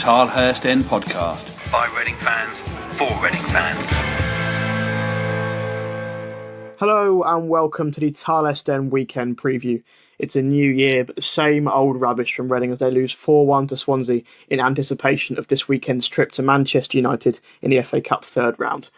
Tilehurst End podcast by Reading fans for Reading fans. Hello and welcome to the Tilehurst End weekend preview. It's a new year, but the same old rubbish from Reading as they lose 4-1 to Swansea in anticipation of this weekend's trip to Manchester United in the FA Cup third round.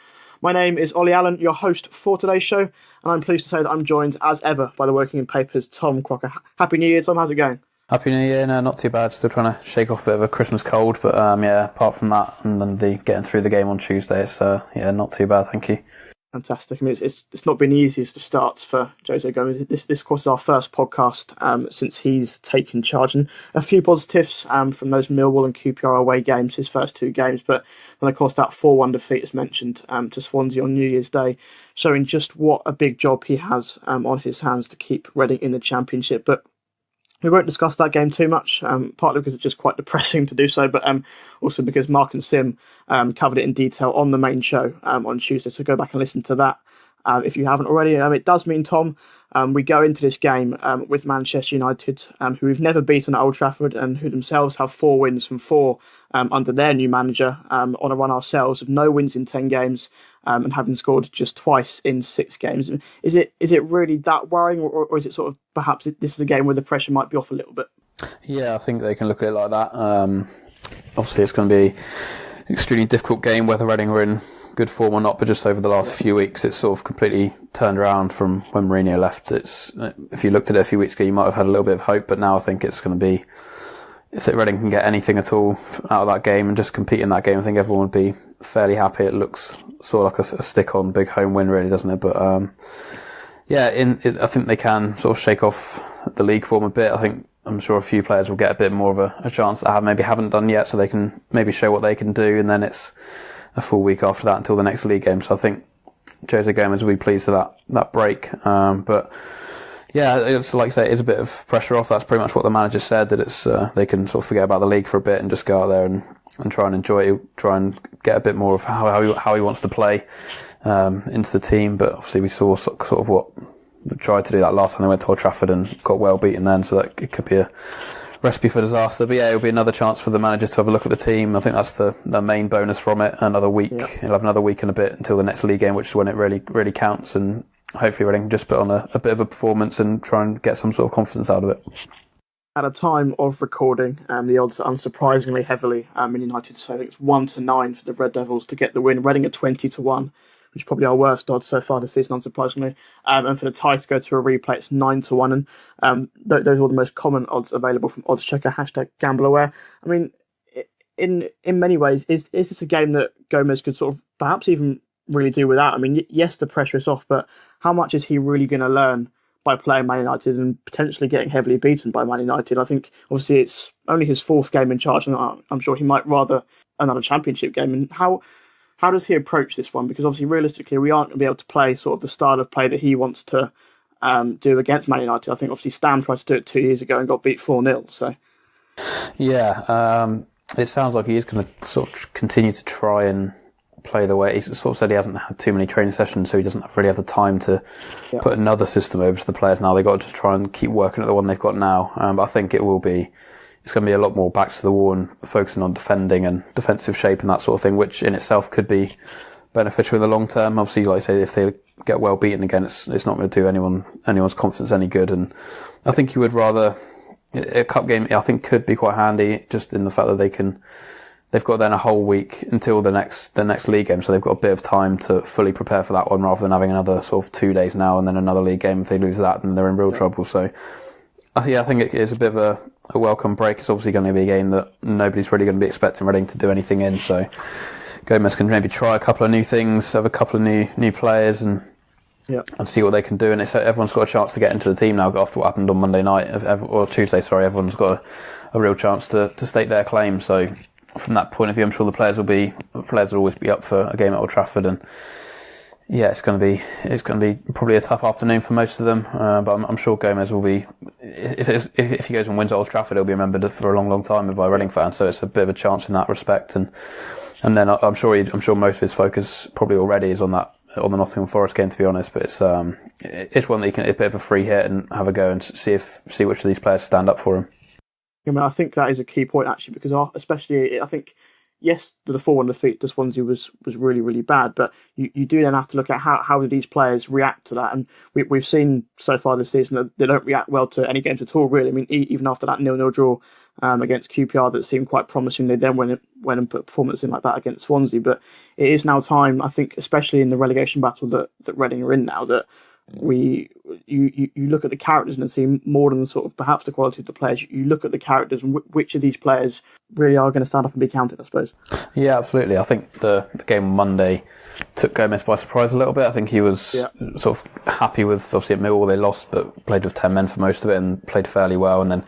My name is Olly Allen, your host for today's show, and I'm pleased to say that I'm joined as ever by the Wokingham paper's Tom Crocker. Happy New Year, Tom. How's it going? Happy New Year. No, not too bad. Still trying to shake off a bit of a Christmas cold, but apart from that and then the getting through the game on Tuesday, it's not too bad. Thank you. Fantastic. I mean, it's not been the easiest of starts for Jose Gomes. This of course is our first podcast since he's taken charge, and a few positives from those Millwall and QPR away games, his first two games, but then of course that 4-1 defeat as mentioned to Swansea on New Year's Day, showing just what a big job he has on his hands to keep Reading in the Championship. But we won't discuss that game too much, partly because it's just quite depressing to do so, but also because Mark and Sim covered it in detail on the main show on Tuesday, so go back and listen to that if you haven't already. It does mean, Tom, we go into this game with Manchester United, who we've never beaten at Old Trafford and who themselves have 4 wins from 4 under their new manager, on a run ourselves of no wins in 10 games and having scored just twice in 6 games. Is it really that worrying, or is it sort of perhaps this is a game where the pressure might be off a little bit? Yeah, I think they can look at it like that. Obviously, it's going to be an extremely difficult game, whether Reading are in good form or not, but just over the last few weeks, it's sort of completely turned around from when Mourinho left. If you looked at it a few weeks ago, you might have had a little bit of hope, but now I think it's going to be, if Reading can get anything at all out of that game and just compete in that game, I think everyone would be fairly happy. It looks sort of like a stick-on big home win, really, doesn't it? But I think they can sort of shake off the league form a bit. I'm sure a few players will get a bit more of a chance that maybe haven't done yet, so they can maybe show what they can do, and then it's a full week after that until the next league game. So I think Jose Gomes will be pleased with that break. But yeah, it's like I say, it is a bit of pressure off. That's pretty much what the manager said, that it's they can sort of forget about the league for a bit and just go out there and try and enjoy it, try and get a bit more of how he wants to play into the team. But obviously we saw sort of what we tried to do that last time they went to Old Trafford and got well beaten then, so that it could be a recipe for disaster. But yeah, it'll be another chance for the manager to have a look at the team. I think that's the main bonus from it. Another week, He'll have another week and a bit until the next league game, which is when it really, really counts. And hopefully Reading can just put on a bit of a performance and try and get some sort of confidence out of it. At a time of recording, the odds are unsurprisingly heavily in United. So I think it's 1-9 for the Red Devils to get the win. Reading at 20-1. Which is probably our worst odds so far this season, unsurprisingly. And for the tie to go to a replay, it's 9-1. And those are all the most common odds available from Odds Checker, #GambleAware. I mean, in many ways, is this a game that Gomes could sort of perhaps even really do without? I mean, yes, the pressure is off, but how much is he really going to learn by playing Man United and potentially getting heavily beaten by Man United? I think, obviously, it's only his 4th game in charge, and I'm sure he might rather another Championship game. And how does he approach this one? Because obviously, realistically, we aren't going to be able to play sort of the style of play that he wants to do against Man United. I think obviously Stam tried to do it 2 years ago and got beat 4-0. So, yeah, it sounds like he is going to sort of continue to try and play the way. He sort of said he hasn't had too many training sessions, so he doesn't really have the time to put another system over to the players now. They've got to just try and keep working at the one they've got now. But I think it's going to be a lot more back to the wall and focusing on defending and defensive shape and that sort of thing, which in itself could be beneficial in the long term. Obviously, like I say, if they get well beaten again, it's not going to do anyone's confidence any good. And I think you would rather a cup game, I think, could be quite handy, just in the fact that they've got then a whole week until the next league game, so they've got a bit of time to fully prepare for that one, rather than having another sort of 2 days now and then another league game. If they lose that, then they're in real trouble. So I think it is a bit of a welcome break. It's obviously going to be a game that nobody's really going to be expecting Reading to do anything in, so Gomes can maybe try a couple of new things, have a couple of new players and see what they can do. And everyone's got a chance to get into the team now after what happened on Monday night, or Tuesday, sorry. Everyone's got a real chance to stake their claim. So from that point of view, I'm sure the players will always be up for a game at Old Trafford. And yeah, it's going to be probably a tough afternoon for most of them, but I'm sure Gomes will be. If he goes and wins at Old Trafford, he'll be remembered for a long, long time by Reading fans. So it's a bit of a chance in that respect, and then I'm sure most of his focus probably already is on the Nottingham Forest game, to be honest. But it's one that you can, a bit of a free hit and have a go and see which of these players stand up for him. I mean, I think that is a key point actually, because especially I think yes, the 4-1 defeat to Swansea was really, really bad, but you do then have to look at how do these players react to that, and we've seen so far this season that they don't react well to any games at all, really. I mean, even after that 0-0 draw against QPR that seemed quite promising, they then went and put a performance in like that against Swansea. But it is now time, I think, especially in the relegation battle that Reading are in now, that you look at the characters in the team more than sort of perhaps the quality of the players. You look at the characters and which of these players really are going to stand up and be counted, I suppose. Yeah, absolutely. I think the game on Monday took Gomes by surprise a little bit. I think he was sort of happy with, obviously at Millwall they lost, but played with 10 men for most of it and played fairly well. And then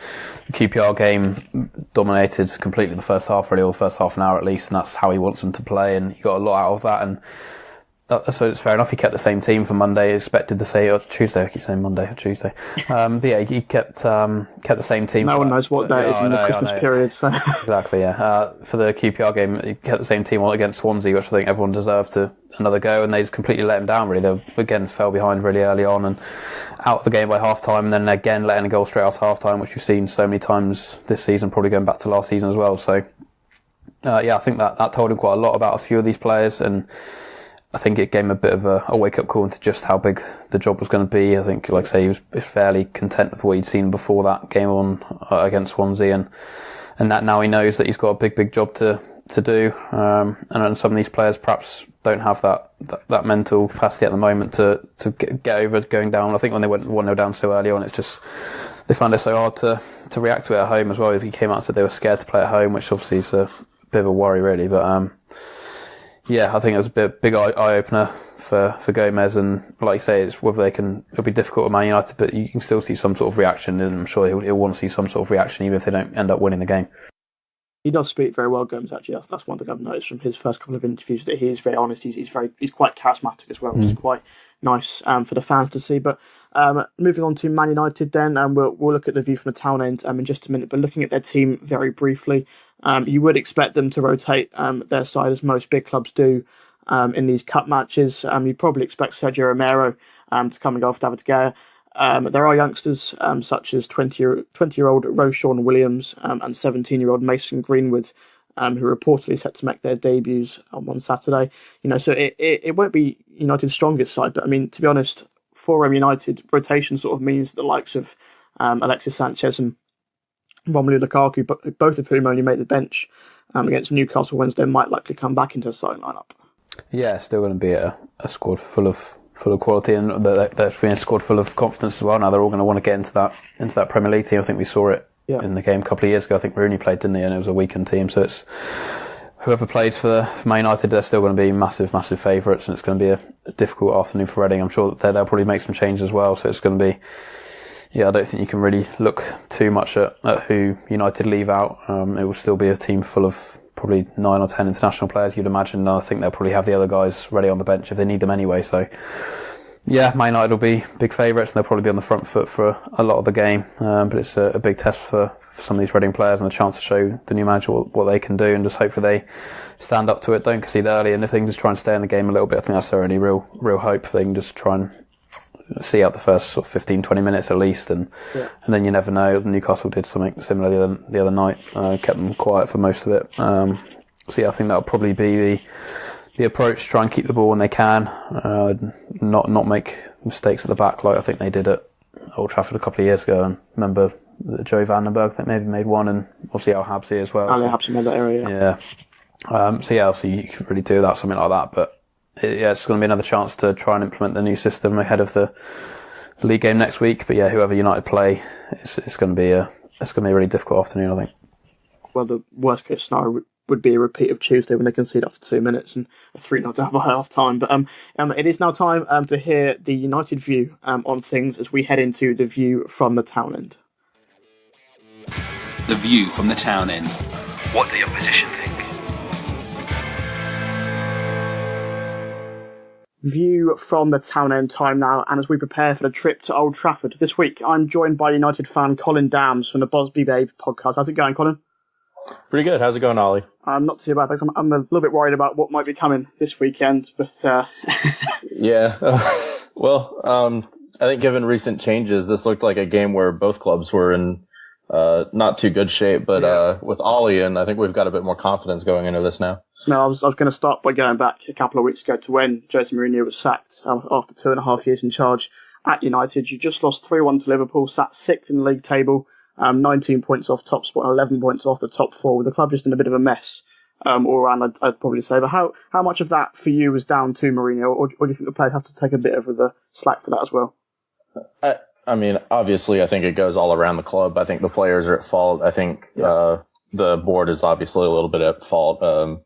the QPR game dominated completely the first half, really, or the first half an hour at least, and that's how he wants them to play, and he got a lot out of that. And so it's fair enough. He kept the same team for Monday. He expected to say Tuesday. I keep saying Monday or Tuesday. But yeah, he kept the same team. No one knows what day it is in the Christmas period. So. Exactly. Yeah. For the QPR game, he kept the same team against Swansea, which I think everyone deserved another go, and they just completely let him down. Really, they again fell behind really early on and out of the game by half time, and then again letting a goal straight after half time, which we've seen so many times this season, probably going back to last season as well. So I think that told him quite a lot about a few of these players, and I think it gave him a bit of a wake-up call into just how big the job was going to be. I think, like I say, he was fairly content with what he'd seen before that game on against Swansea, and that now he knows that he's got a big job to do. And some of these players perhaps don't have that mental capacity at the moment to get over going down. I think when they went 1-0 down so early on, it's just they found it so hard to react to it at home as well. If he came out and said they were scared to play at home, which obviously is a bit of a worry, really. But I think it was a big eye-opener for Gomes, and like you say, it's whether it'll be difficult with Man United, but you can still see some sort of reaction, and I'm sure he'll want to see some sort of reaction even if they don't end up winning the game. He does speak very well, Gomes, actually. That's one thing I've noticed from his first couple of interviews, that he is very honest. He's quite charismatic as well, which is quite nice for the fans to see. But moving on to Man United then, and we'll look at the view from the town end in just a minute, but looking at their team very briefly, you would expect them to rotate their side as most big clubs do in these cup matches. You'd probably expect Sergio Romero to come and go off David De Gea. There are youngsters such as 20-year-old Roshan Williams and 17-year-old Mason Greenwood, who are reportedly set to make their debuts on Saturday. So it won't be United's strongest side, but I mean, to be honest, for United, rotation sort of means the likes of Alexis Sanchez and Romelu Lukaku, both of whom only made the bench against Newcastle Wednesday, might likely come back into the starting lineup. Yeah, still going to be a squad full of quality, and there's been a squad full of confidence as well. Now they're all going to want to get into that Premier League team. I think we saw it in the game a couple of years ago. I think Rooney played, didn't he? And it was a weakened team, so it's whoever plays for Man United, they're still going to be massive favourites, and it's going to be a difficult afternoon for Reading. I'm sure they'll probably make some changes as well, so it's going to be. I don't think you can really look too much at who United leave out. It will still be a team full of probably 9 or 10 international players, you'd imagine. I think they'll probably have the other guys ready on the bench if they need them anyway. So, Man United will be big favourites, and they'll probably be on the front foot for a lot of the game. But it's a big test for some of these Reading players, and a chance to show the new manager what they can do, and just hopefully they stand up to it, don't concede early, and if they can just try and stay in the game a little bit, I think that's their only real hope. If they can just try and see out the first sort of 15-20 minutes at least, and then you never know. Newcastle did something similar the other night, kept them quiet for most of it. I think that'll probably be the approach. Try and keep the ball when they can, not make mistakes at the back like I think they did at Old Trafford a couple of years ago. And remember Joe Vandenberg, I think maybe made one, and obviously Al Habsi as well. Al Habsi made that area. Obviously you could really do that, something like that, but. It's going to be another chance to try and implement the new system ahead of the league game next week. But whoever United play, it's going to be a really difficult afternoon, I think. Well, the worst case scenario would be a repeat of Tuesday when they concede after 2 minutes and a 3-0 down by half time. But it is now time to hear the United view on things as we head into the view from the town end. The view from the town end. What the opposition think. View from the town end time now, and as we prepare for the trip to Old Trafford this week, I'm joined by United fan Colin Damms from the Busby Babe podcast. How's it going, Colin? Pretty good. How's it going, Ollie? Not too bad, thanks. I'm a little bit worried about what might be coming this weekend, but Yeah. I think given recent changes, this looked like a game where both clubs were in not too good shape, but with Olly in, I think we've got a bit more confidence going into this now. No, I was going to start by going back a couple of weeks ago to when Jose Mourinho was sacked after 2.5 years in charge at United. You just lost 3-1 to Liverpool, sat 6th in the league table, 19 points off top spot, and 11 points off the top four, with the club just in a bit of a mess all around, I'd probably say. But how much of that for you was down to Mourinho, or do you think the players have to take a bit of the slack for that as well? I mean, obviously, I think it goes all around the club. I think the players are at fault. I think the board is obviously a little bit at fault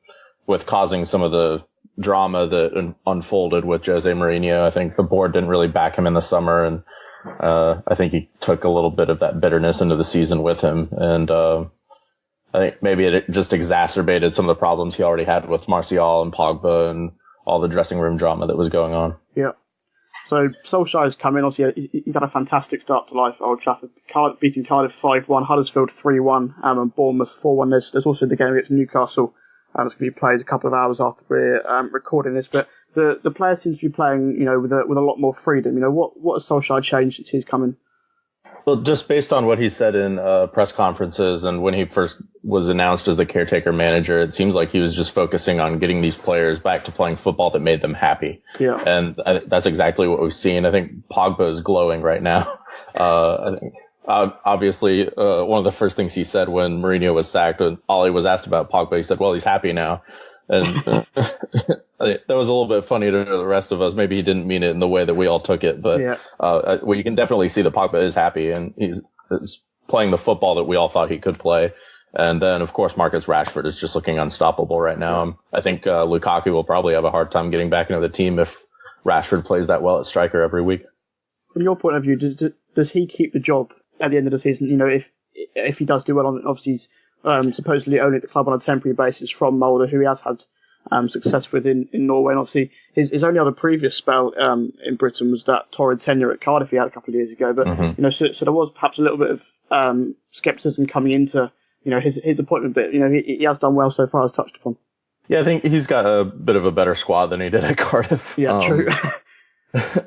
with causing some of the drama that unfolded with Jose Mourinho. I think the board didn't really back him in the summer, and I think he took a little bit of that bitterness into the season with him. And I think maybe it just exacerbated some of the problems he already had with Martial and Pogba and all the dressing room drama that was going on. Yeah. So Solskjaer's come in. Obviously, he's had a fantastic start to life at Old Trafford, beating Cardiff 5-1, Huddersfield 3-1, and Bournemouth 4-1. There's also the game against Newcastle that's going to be played a couple of hours after we're recording this. But the players seem to be playing, with a lot more freedom. What has Solskjaer changed since he's come in? Well, just based on what he said in press conferences and when he first was announced as the caretaker manager, it seems like he was just focusing on getting these players back to playing football that made them happy. Yeah. And that's exactly what we've seen. I think Pogba is glowing right now. I think obviously one of the first things he said when Mourinho was sacked, when Ollie was asked about Pogba, he said, well, he's happy now. And that was a little bit funny to the rest of us. Maybe he didn't mean it in the way that we all took it, but you can definitely see that Pogba is happy and he's playing the football that we all thought he could play. And then, of course, Marcus Rashford is just looking unstoppable right now. I think Lukaku will probably have a hard time getting back into the team if Rashford plays that well at striker every week. From your point of view, does he keep the job at the end of the season? If he does do well, obviously he's supposedly only at the club on a temporary basis from Mulder, who he has had success with in Norway. And obviously his only other previous spell in Britain was that torrid tenure at Cardiff he had a couple of years ago. But so there was perhaps a little bit of scepticism coming into his appointment. But he has done well so far, as touched upon. Yeah, I think he's got a bit of a better squad than he did at Cardiff. Yeah, true.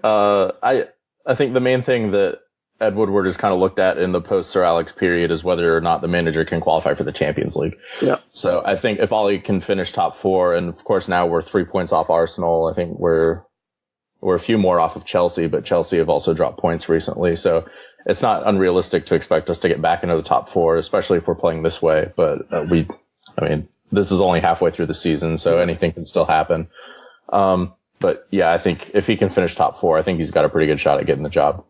I think the main thing that Ed Woodward is kind of looked at in the post-Sir Alex period is whether or not the manager can qualify for the Champions League. Yeah. So I think if Ollie can finish top four, and of course now we're 3 points off Arsenal, I think we're a few more off of Chelsea, but Chelsea have also dropped points recently. So it's not unrealistic to expect us to get back into the top four, especially if we're playing this way. But this is only halfway through the season, so anything can still happen. But yeah, I think if he can finish top four, I think he's got a pretty good shot at getting the job.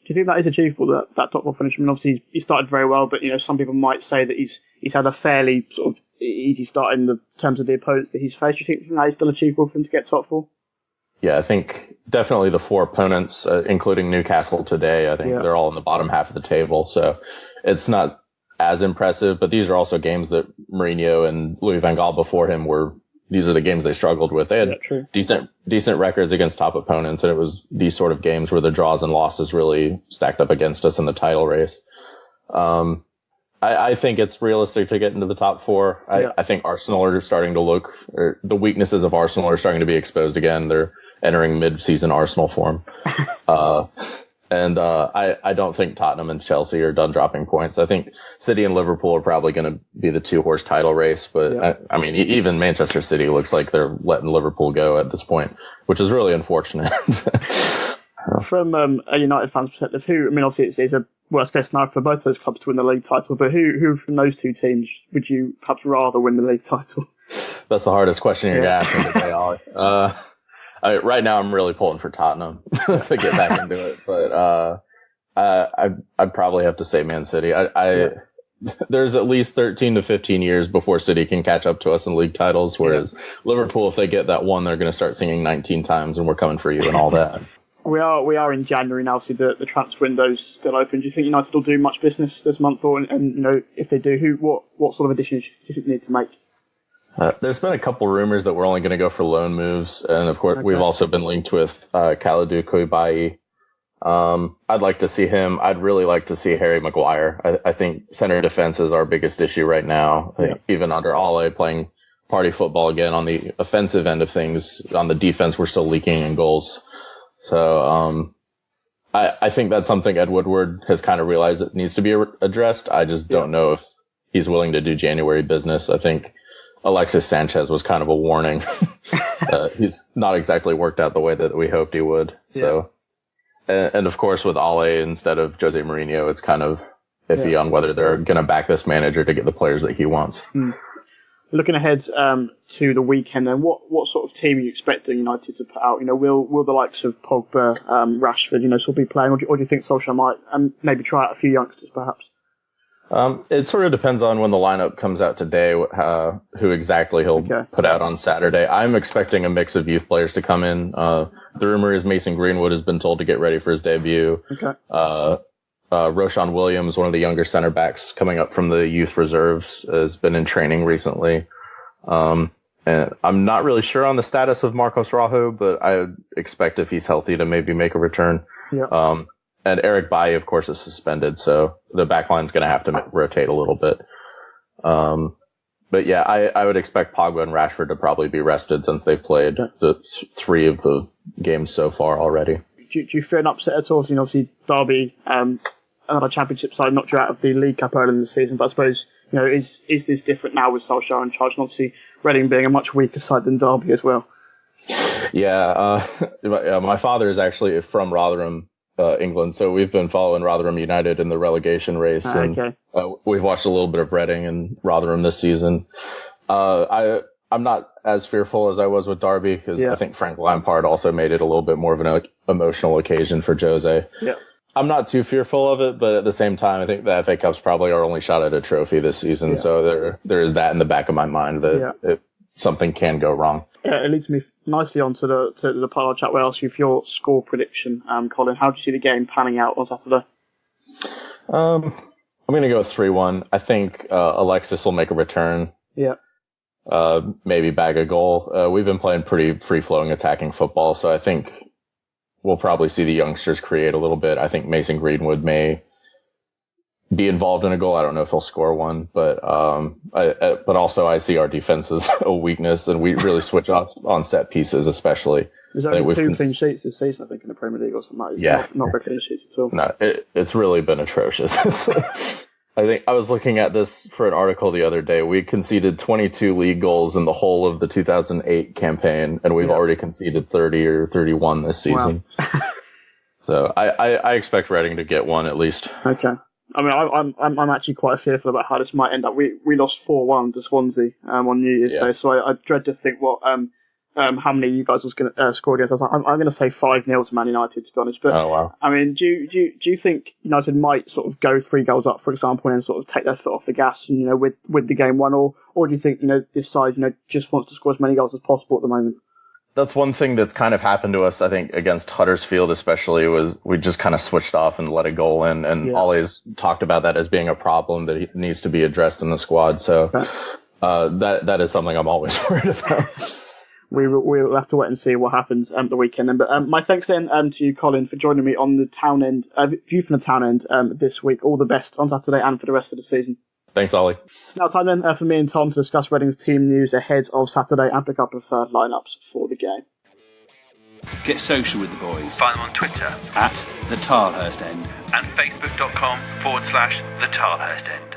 Do you think that is achievable, that top four finish? I mean, obviously he started very well, but some people might say that he's had a fairly sort of easy start in the terms of the opponents that he's faced. Do you think that is still achievable for him to get top four? Yeah, I think definitely the four opponents, including Newcastle today, I think they're all in the bottom half of the table. So it's not as impressive, but these are also games that Mourinho and Louis van Gaal before him these are the games they struggled with. They had decent records against top opponents, and it was these sort of games where the draws and losses really stacked up against us in the title race. I think it's realistic to get into the top four. I think Arsenal are starting to or the weaknesses of Arsenal are starting to be exposed again. They're entering mid-season Arsenal form. I don't think Tottenham and Chelsea are done dropping points. I think City and Liverpool are probably going to be the two-horse title race. But, even Manchester City looks like they're letting Liverpool go at this point, which is really unfortunate. From a United fan's perspective, obviously it's a worst-case scenario for both those clubs to win the league title, but who from those two teams would you perhaps rather win the league title? That's the hardest question you're going to ask me today, Ollie. Right now, I'm really pulling for Tottenham to get back into it, but I'd probably have to say Man City. There's at least 13 to 15 years before City can catch up to us in league titles, whereas Liverpool, if they get that one, they're going to start singing 19 times and we're coming for you and all that. We are in January now, so the transfer window's still open. Do you think United will do much business this month, and if they do, what sort of additions do you think they need to make? There's been a couple rumors that we're only going to go for loan moves, and of course we've also been linked with Kalidou Koulibaly. I'd like to see him. I'd really like to see Harry Maguire. I think center defense is our biggest issue right now. Even under Ole playing party football again on the offensive end of things, on the defense we're still leaking in goals. So I think that's something Ed Woodward has kind of realized that needs to be addressed. I just don't know if he's willing to do January business. I think Alexis Sanchez was kind of a warning. He's not exactly worked out the way that we hoped he would. So, and of course with Olly instead of Jose Mourinho, it's kind of iffy on whether they're going to back this manager to get the players that he wants. Looking ahead to the weekend, then what sort of team are you expecting United to put out? Will the likes of Pogba, Rashford, sort of be playing, or do you think Solskjaer might maybe try out a few youngsters, perhaps? It sort of depends on when the lineup comes out today, who exactly he'll put out on Saturday. I'm expecting a mix of youth players to come in. The rumor is Mason Greenwood has been told to get ready for his debut. Roshan Williams, one of the younger center backs coming up from the youth reserves, has been in training recently. And I'm not really sure on the status of Marcos Rojo, but I expect if he's healthy to maybe make a return. And Eric Bailly, of course, is suspended, so the back line's going to have to rotate a little bit. But yeah, I would expect Pogba and Rashford to probably be rested since they've played the 3 of the games so far already. Do you fear an upset at all? Obviously, Derby, another championship side, knocked you out of the League Cup earlier in the season, but I suppose, is this different now with Solskjaer in charge? And obviously, Reading being a much weaker side than Derby as well. My father is actually from Rotherham, England, so we've been following Rotherham United in the relegation race, and we've watched a little bit of Reading and Rotherham this season. I'm not as fearful as I was with Derby because I think Frank Lampard also made it a little bit more of an emotional occasion for Jose. I'm not too fearful of it, but at the same time, I think the FA Cup's probably our only shot at a trophy this season, so there is that in the back of my mind that something can go wrong. It leads me nicely on to the part of the chat where I ask you for your score prediction, Colin. How do you see the game panning out on Saturday? I'm going to go 3-1. I think Alexis will make a return. Maybe bag a goal. We've been playing pretty free-flowing attacking football, so I think we'll probably see the youngsters create a little bit. I think Mason Greenwood may be involved in a goal. I don't know if he'll score one, but also I see our defense as a weakness, and we really switch off on set pieces, especially. There's only 2 clean sheets this season, I think, in the Premier League or something. Not very clean sheets at all. No, it's really been atrocious. I think I was looking at this for an article the other day. We conceded 22 league goals in the whole of the 2008 campaign, and we've already conceded 30 or 31 this season. Wow. So I expect Reading to get one at least. Okay. I mean, I'm actually quite fearful about how this might end up. We lost 4-1 to Swansea on New Year's Day, so I dread to think how many you guys was going to score against us. I'm going to say 5-0 to Man United, to be honest. But I mean, do you think United might sort of go 3 goals up, for example, and then sort of take their foot off the gas, and with the game won, or do you think this side just wants to score as many goals as possible at the moment? That's one thing that's kind of happened to us, I think, against Huddersfield especially, was we just kind of switched off and let a goal in, and Ollie's talked about that as being a problem that needs to be addressed in the squad. So that is something I'm always worried about. We'll have to wait and see what happens the weekend. But my thanks then to you, Colin, for joining me on the Town End view from the Town End this week. All the best on Saturday and for the rest of the season. Thanks, Ollie. It's now time then for me and Tom to discuss Reading's team news ahead of Saturday and pick up preferred lineups for the game. Get social with the boys. Find them on Twitter at the Tilehurst End and facebook.com/the Tilehurst End.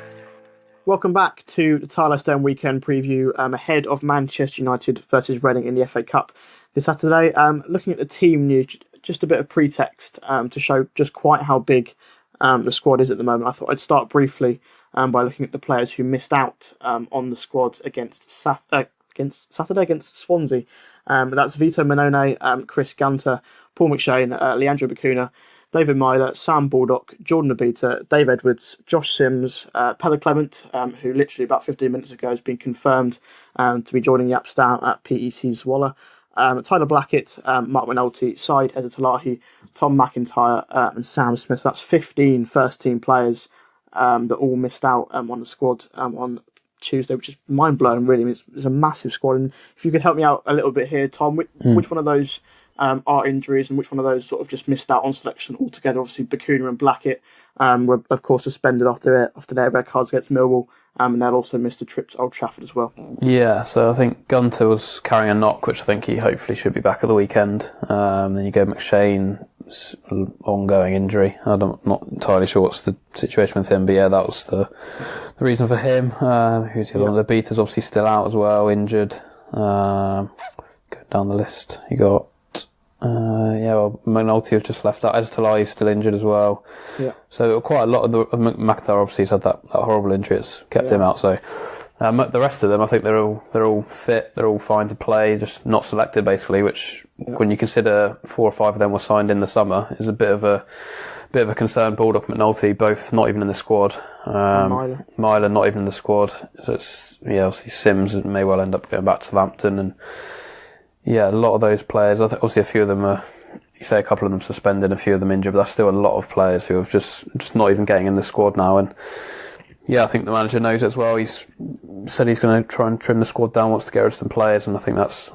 Welcome back to the Tilehurst End weekend preview ahead of Manchester United versus Reading in the FA Cup this Saturday. Looking at the team news, just a bit of pretext to show just quite how big the squad is at the moment. I thought I'd start briefly by looking at the players who missed out on the squad against Saturday against Swansea. That's Vito Mannone, Chris Gunter, Paul McShane, Leandro Bacuna, David Myler, Sam Baldock, Jordan Abita, Dave Edwards, Josh Sims, Pella Clement, who literally about 15 minutes ago has been confirmed to be joining Jaap Stam at PEC Zwolle, Tyler Blackett, Mark Minotti, Said Ezatolahi, Tom McIntyre, and Sam Smith. That's 15 first-team players that all missed out on the squad on Tuesday, which is mind-blowing, really. It's a massive squad. And if you could help me out a little bit here, Tom, which one of those are injuries and which one of those sort of just missed out on selection altogether? Obviously, Bacuna and Blackett were, of course, suspended after their red cards against Millwall, and they'll also miss the trip to Old Trafford as well. Yeah, so I think Gunter was carrying a knock, which I think he hopefully should be back at the weekend. Then you go McShane, ongoing injury. I'm not entirely sure what's the situation with him, but yeah, that was the reason for him. Who's the other one? The Beaters obviously still out as well, injured. Going down the list, you got McNulty has just left out. Eztalai is still injured as well. Yeah. So quite a lot of McIntyre obviously has had that horrible injury. It's kept him out. So the rest of them, I think they're all fit. They're all fine to play, just not selected basically. Which, when you consider 4 or 5 of them were signed in the summer, is a bit of a concern. Baldock, McNulty, both not even in the squad. Myler not even in the squad. So it's obviously Sims may well end up going back to Southampton and. Yeah, a lot of those players, obviously a few of them are, you say a couple of them suspended, a few of them injured, but that's still a lot of players who have just not even getting in the squad now. And yeah, I think the manager knows it as well. He's said he's going to try and trim the squad down, wants to get rid of some players, and I think that's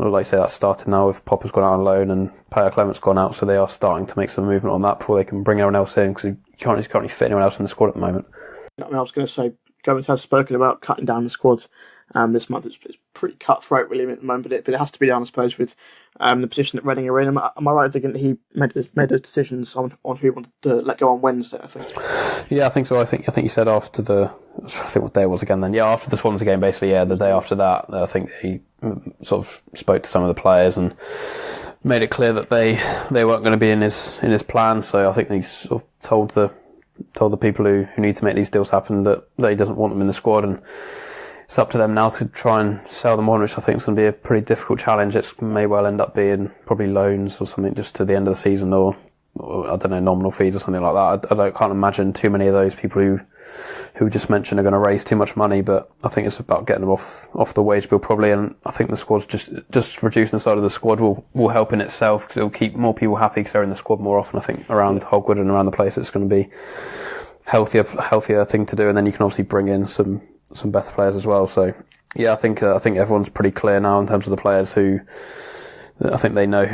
started now with Popper's gone out on loan and Payer Clement's gone out, so they are starting to make some movement on that before they can bring anyone else in, because you can't really fit anyone else in the squad at the moment. I was going to say, Gomes has spoken about cutting down the squad this month. It's pretty cutthroat really at the moment, but it has to be done, I suppose, with the position that Reading are in. Am I right in thinking that he made those decisions on who he wanted to let go on Wednesday, I think? Yeah, I think so. I think he said after what day it was again then. Yeah, after the Swansea game, basically, the day after that, I think he sort of spoke to some of the players and made it clear that they weren't going to be in his plan. So I think he sort of told the people who need to make these deals happen that he doesn't want them in the squad, and it's up to them now to try and sell them on, which I think is going to be a pretty difficult challenge. It may well end up being probably loans or something just to the end of the season, or I don't know, nominal fees or something like that. I can't imagine too many of those people who just mentioned are going to raise too much money, but I think it's about getting them off the wage bill probably, and I think the squad's just reducing the size of the squad will help in itself, because it'll keep more people happy because they're in the squad more often. I think around Hogwood and around the place it's going to be healthier thing to do, and then you can obviously bring in some better players as well. So yeah, I think everyone's pretty clear now in terms of the players who I think they know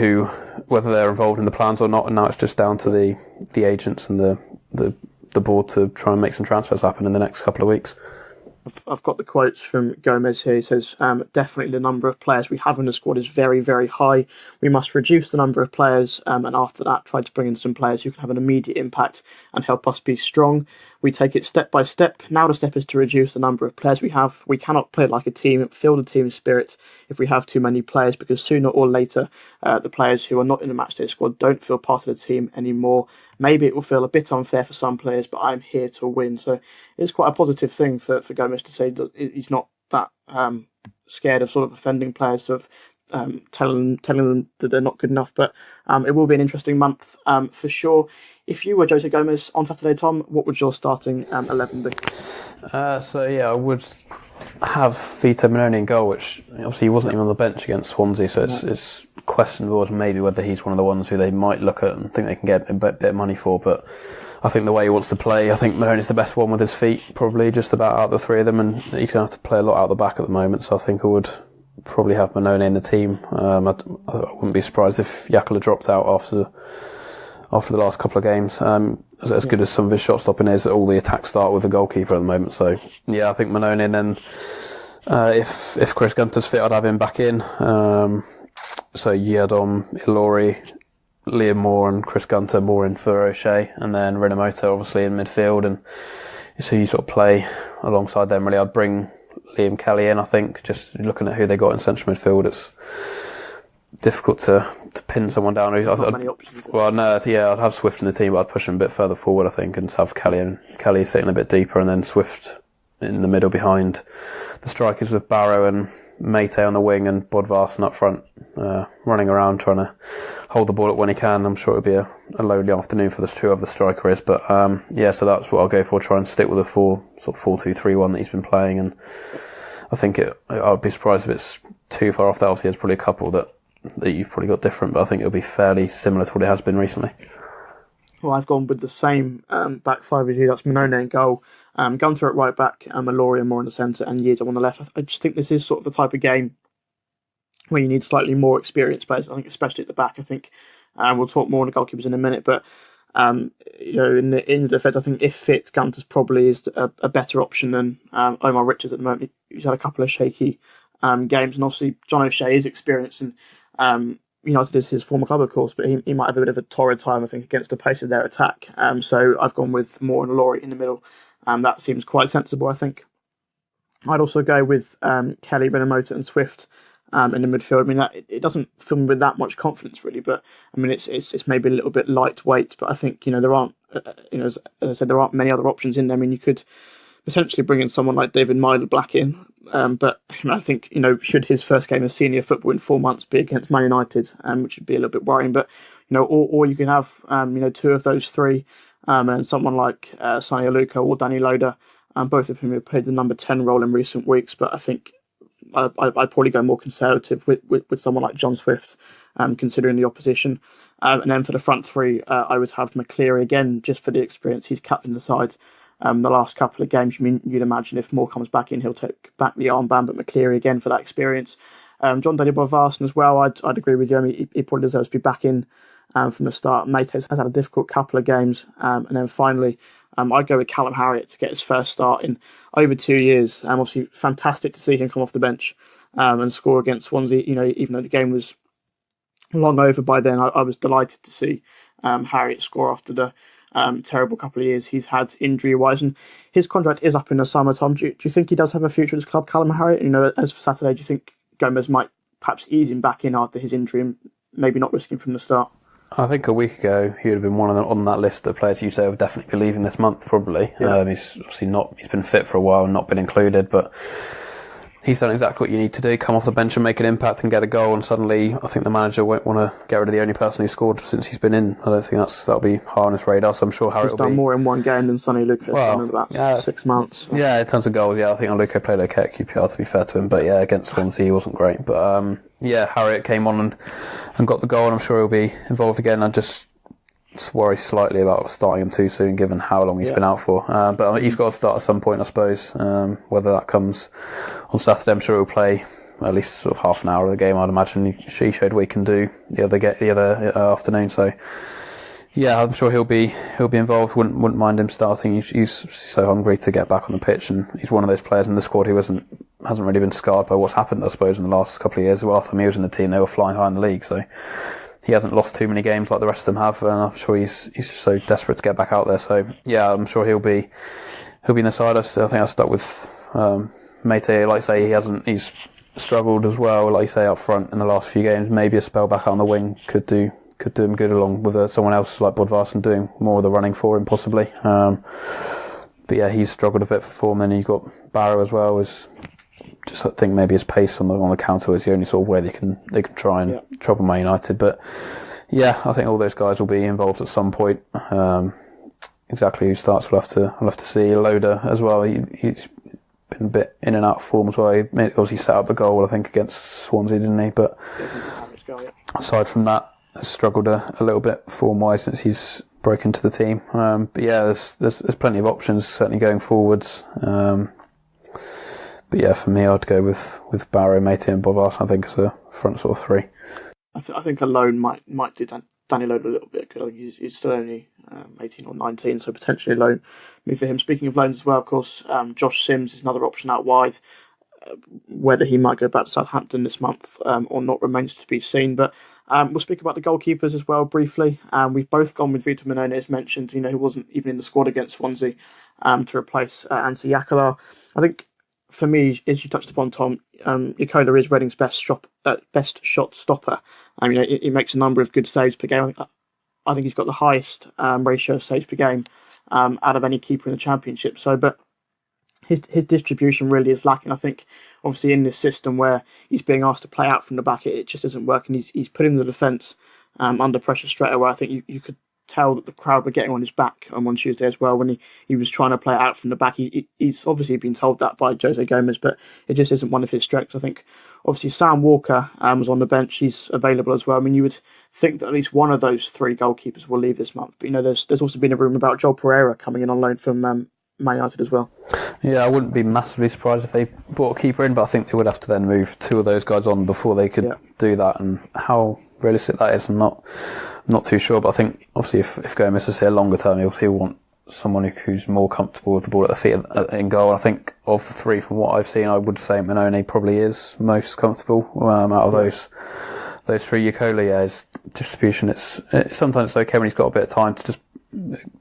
whether they're involved in the plans or not, and now it's just down to the agents and the board to try and make some transfers happen in the next couple of weeks. I've got the quotes from Gomes here. He says, definitely the number of players we have in the squad is very, very high. We must reduce the number of players, and after that try to bring in some players who can have an immediate impact and help us be strong. We take it step by step. Now the step is to reduce the number of players we have. We cannot play like a team, feel the team spirit if we have too many players, because sooner or later the players who are not in the matchday squad don't feel part of the team anymore. Maybe it will feel a bit unfair for some players, but I'm here to win. So it's quite a positive thing for Gomes to say that he's not that scared of sort of offending players, of telling them that they're not good enough. But it will be an interesting month for sure. If you were Jose Gomes on Saturday, Tom, what would your starting 11 be? I would have Vito Minoni in goal, which obviously he wasn't even on the bench against Swansea, so it's questionable as maybe whether he's one of the ones who they might look at and think they can get a bit of money for. But I think the way he wants to play, I think Minoni's the best one with his feet, probably just about out of the three of them, and he's going to have to play a lot out the back at the moment, so I think I would probably have Minoni in the team. I wouldn't be surprised if Yakula dropped out after the last couple of games. As good as some of his shot stopping is, all the attacks start with the goalkeeper at the moment. So yeah, I think Minoni, and then if Chris Gunter's fit, I'd have him back in. So Yiadom, Ilori, Liam Moore and Chris Gunter more in for O'Shea, and then Rinamoto obviously in midfield, and so you sort of play alongside them really. I'd bring Liam Kelly in, I think, just looking at who they got in central midfield. It's difficult to pin someone down. I'd have Swift in the team, but I'd push him a bit further forward, I think, and have Kelly sitting a bit deeper, and then Swift in the middle behind the strikers with Barrow and Mate on the wing and Bodvarsson up front, running around trying to hold the ball up when he can. I'm sure it'll be a lonely afternoon for the two of the strikers, but so that's what I'll go for. Try and stick with the 4-2-3-1 that he's been playing, and I think I'd be surprised if it's too far off that. Obviously, there's probably a couple that you've probably got different, but I think it'll be fairly similar to what it has been recently. Well, I've gone with the same back five as you. That's Minoni in goal, Gunter at right back, Mallory more in the centre, and Yiadom on the left. I just think this is sort of the type of game where you need slightly more experienced players. I think, especially at the back. I think we'll talk more on the goalkeepers in a minute, but in the defence, I think if fit, Gunter's probably is a better option than Omar Richards at the moment. He's had a couple of shaky games, and obviously John O'Shea is experienced, and United is his former club, of course, but he might have a bit of a torrid time, I think, against the pace of their attack. So I've gone with Moore and Laurie in the middle. That seems quite sensible, I think. I'd also go with Kelly, Renamoto and Swift in the midfield. I mean, it doesn't fill me with that much confidence, really, but I mean, it's maybe a little bit lightweight, but I think, there aren't, as I said, there aren't many other options in there. I mean, you could potentially bring in someone like David Myler-Black in, but I think, should his first game of senior football in 4 months be against Man United, which would be a little bit worrying, but, or you can have, two of those three, and someone like Sonny Aluko or Danny Loader, both of whom have played the number 10 role in recent weeks, but I think I'd probably go more conservative with someone like John Swift, considering the opposition. And then for the front three, I would have McCleary again, just for the experience. He's captained the side the last couple of games. You'd imagine if Moore comes back in, he'll take back the armband, but McCleary again for that experience. John Daniel Bodvarsson as well, I'd agree with you. I mean, he probably deserves to be back in from the start. Mate has had a difficult couple of games. And then finally, I'd go with Callum Harriott to get his first start in over 2 years. Obviously, fantastic to see him come off the bench and score against Swansea. Even though the game was long over by then, I was delighted to see Harriott score after the terrible couple of years he's had injury-wise. And his contract is up in the summer, Tom. Do you think he does have a future at his club, Callum Harriott? As for Saturday, do you think Gomes might perhaps ease him back in after his injury and maybe not risk him from the start? I think a week ago he would have been one of them on that list of players you'd say would definitely be leaving this month, probably. Yeah. He's obviously he's been fit for a while and not been included, but he's done exactly what you need to do, come off the bench and make an impact and get a goal, and suddenly I think the manager won't want to get rid of the only person who scored since he's been in. I don't think that'll be high on his radar, so I'm sure Harriott will be. He's done more in one game than Sonny Aluko has done in about 6 months. So. Yeah, in terms of goals, I think Aluko played okay at QPR, to be fair to him, but against Swansea he wasn't great. But Harriott came on and got the goal, and I'm sure he'll be involved again. I just worry slightly about starting him too soon, given how long he's been out for. But he's got to start at some point, I suppose. Whether that comes on Saturday, I'm sure he'll play at least sort of half an hour of the game. I'd imagine he showed what he can do the other afternoon. So I'm sure he'll be involved. Wouldn't mind him starting. He's so hungry to get back on the pitch, and he's one of those players in the squad who hasn't really been scarred by what's happened, I suppose, in the last couple of years. Well, last time he was in the team, they were flying high in the league, so he hasn't lost too many games like the rest of them have, and I'm sure he's so desperate to get back out there. So I'm sure he'll be in the side. I think I stuck with Mate. Like I say, he's struggled as well. Like you say, up front in the last few games. Maybe a spell back out on the wing could do him good, along with someone else like Bodvarsson doing more of the running for him, possibly. But he's struggled a bit for form. Then you've got Barrow as well. Just I think maybe his pace on the counter is the only sort of way they can try and trouble Man United. But I think all those guys will be involved at some point. Exactly who starts, we'll have to see. Loader as well. He's been a bit in and out of form as well. He obviously set up the goal, I think, against Swansea, didn't he? But aside from that, has struggled a little bit form wise since he's broken into the team. But there's plenty of options certainly going forwards. But for me, I'd go with Barrow, Matey and Bodvarsson, I think, as a front sort of three. I think a loan might do Danny Loader a little bit, because he's still only 18 or 19, so potentially a loan move for him. Speaking of loans as well, of course, Josh Sims is another option out wide. Whether he might go back to Southampton this month or not remains to be seen. But we'll speak about the goalkeepers as well briefly. We've both gone with Vitor Minone, as mentioned, who wasn't even in the squad against Swansea, to replace Anssi Yakala. I think, for me, as you touched upon, Tom, Ikola is Reading's best shot stopper. I mean, he makes a number of good saves per game. I think he's got the highest ratio of saves per game out of any keeper in the Championship. But his distribution really is lacking. I think, obviously, in this system where he's being asked to play out from the back, it just isn't working. He's putting the defence under pressure straight away. I think you could tell that the crowd were getting on his back on Tuesday as well when he was trying to play out from the back. He's obviously been told that by Jose Gomes, but it just isn't one of his strengths. I think, obviously, Sam Walker was on the bench. He's available as well. I mean, you would think that at least one of those three goalkeepers will leave this month. But, there's also been a rumour about Joel Pereira coming in on loan from Man United as well. Yeah, I wouldn't be massively surprised if they brought a keeper in, but I think they would have to then move two of those guys on before they could do that. And how realistic that is, I'm not too sure. But I think, obviously, if Gomes is here longer term, he'll want someone who's more comfortable with the ball at the feet in goal. I think of the three, from what I've seen, I would say Minone probably is most comfortable out of those those three, his distribution, sometimes it's okay when he's got a bit of time to just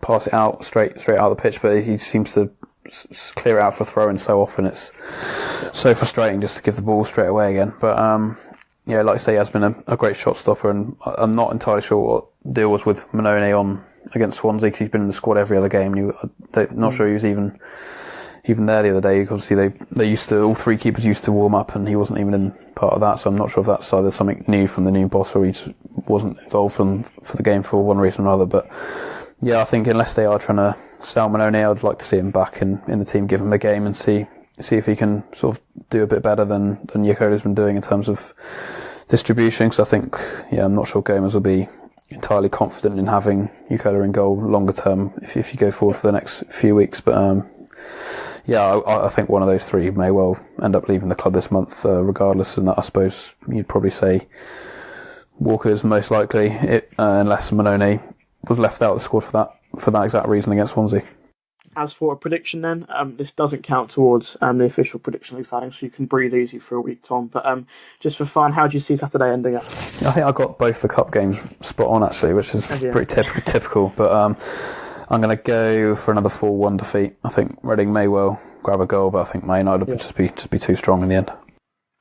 pass it out straight out of the pitch, but he seems to clear it out for throw-in so often. It's so frustrating just to give the ball straight away again. But like I say, he has been a great shot stopper, and I'm not entirely sure what the deal was with Mannone on against Swansea, because he's been in the squad every other game. Not sure he was even there the other day. Obviously, all three keepers used to warm up, and he wasn't even in part of that. So I'm not sure if that's either something new from the new boss, or he just wasn't involved for the game for one reason or another. But yeah, I think unless they are trying to sell Mannone, I'd like to see him back in the team, give him a game, and see if he can sort of do a bit better than Yokola's been doing in terms of distribution. Because I think, I'm not sure Gomes will be entirely confident in having Yokola in goal longer term if you go forward for the next few weeks. But I think one of those three may well end up leaving the club this month, regardless. And I suppose you'd probably say Walker is most likely, unless Mannone was left out of the squad for that exact reason against Swansea. As for a prediction then, this doesn't count towards the official prediction league starting, so you can breathe easy for a week, Tom. But just for fun, how do you see Saturday ending up? I think I got both the cup games spot on, actually, which is pretty typical. But I'm going to go for another 4-1 defeat. I think Reading may well grab a goal, but I think Man United would just be too strong in the end.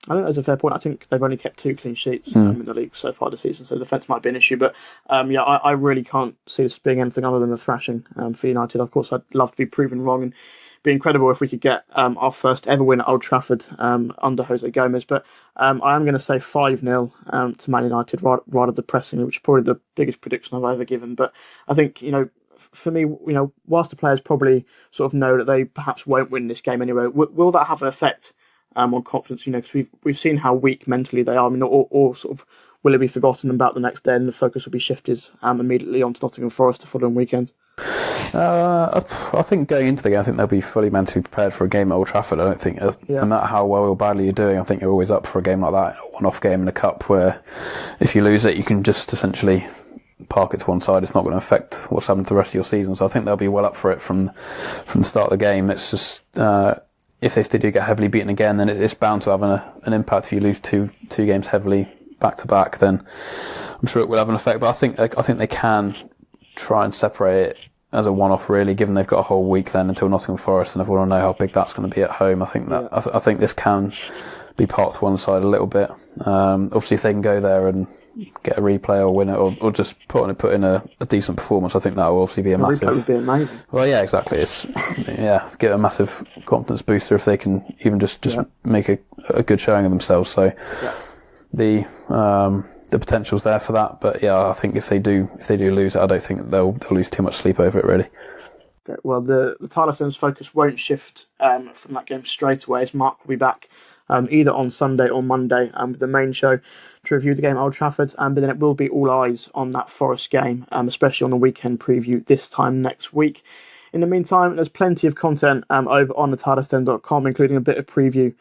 I think that's a fair point. I think they've only kept 2 clean sheets in the league so far this season, so defence might be an issue. But I really can't see this being anything other than a thrashing for United. Of course, I'd love to be proven wrong and be incredible if we could get our first ever win at Old Trafford under Jose Gomes. But I am going to say 5-0 to Man United rather than pressing, which is probably the biggest prediction I've ever given. But I think, for me, whilst the players probably sort of know that they perhaps won't win this game anyway, will that have an effect on confidence? Because we've seen how weak mentally they are. I mean, or sort of will it be forgotten about the next day and the focus will be shifted immediately onto Nottingham Forest the following weekend? I think going into the game, I think they'll be fully mentally prepared for a game at Old Trafford. I don't think, no matter how well or badly you're doing, I think you're always up for a game like that, a one-off game in a cup where if you lose it, you can just essentially park it to one side. It's not going to affect what's happened to the rest of your season. So I think they'll be well up for it from the start of the game. It's just if they do get heavily beaten again, then it's bound to have an impact. If you lose two games heavily back to back, then I'm sure it will have an effect. But I think they can try and separate it as a one-off, really, given they've got a whole week then until Nottingham Forest, and everyone will know how big that's going to be at home. I think that I think this can be parked to one side a little bit. Obviously, if they can go there and get a replay or win it, or just put in a decent performance, I think that will obviously be a massive. Replay would be amazing. Well, yeah, exactly. Get a massive confidence booster if they can even just make a good showing of themselves. So the potential's there for that. But I think if they do lose it, I don't think they'll lose too much sleep over it, really. Okay, well, the Tilehurst's focus won't shift from that game straight away, as Mark will be back either on Sunday or Monday with the main show to review the game at Old Trafford, but then it will be all eyes on that Forest game, especially on the weekend preview this time next week. In the meantime, there's plenty of content over on thetilehurstend.com, including a bit of preview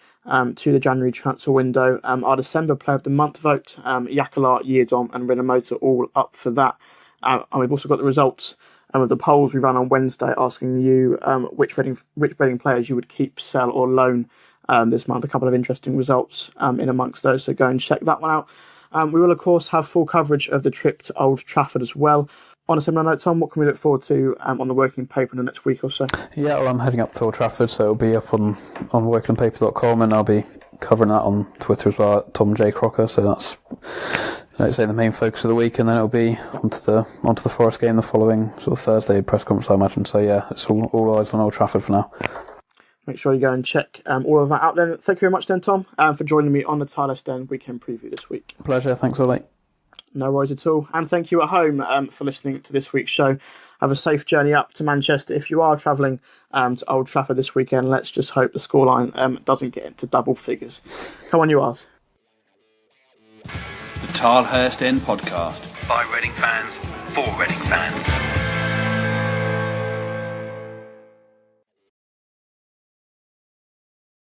to the January transfer window. Our December Player of the Month vote, Yakola, Yiadom and Renamoto all up for that. And we've also got the results of the polls we ran on Wednesday asking you which Reading players you would keep, sell or loan this month. A couple of interesting results in amongst those, so go and check that one out. We will, of course, have full coverage of the trip to Old Trafford as well. On a similar note, Tom, what can we look forward to on the Working Paper in the next week or so? Yeah, well, I'm heading up to Old Trafford, so it'll be up on workingpaper.com, and I'll be covering that on Twitter as well, at Tom J. Crocker. So that's, let's say, the main focus of the week, and then it'll be onto the Forest game the following sort of Thursday press conference, I imagine. So yeah, it's all eyes on Old Trafford for now. Make sure you go and check all of that out then. Thank you very much then, Tom, for joining me on the Tilehurst Den Weekend Preview this week. Pleasure. Thanks, Olly. No worries at all. And thank you at home for listening to this week's show. Have a safe journey up to Manchester if you are travelling to Old Trafford this weekend. Let's just hope the scoreline doesn't get into double figures. Come on, you Ars. The Tilehurst End Podcast. By Reading fans, for Reading fans.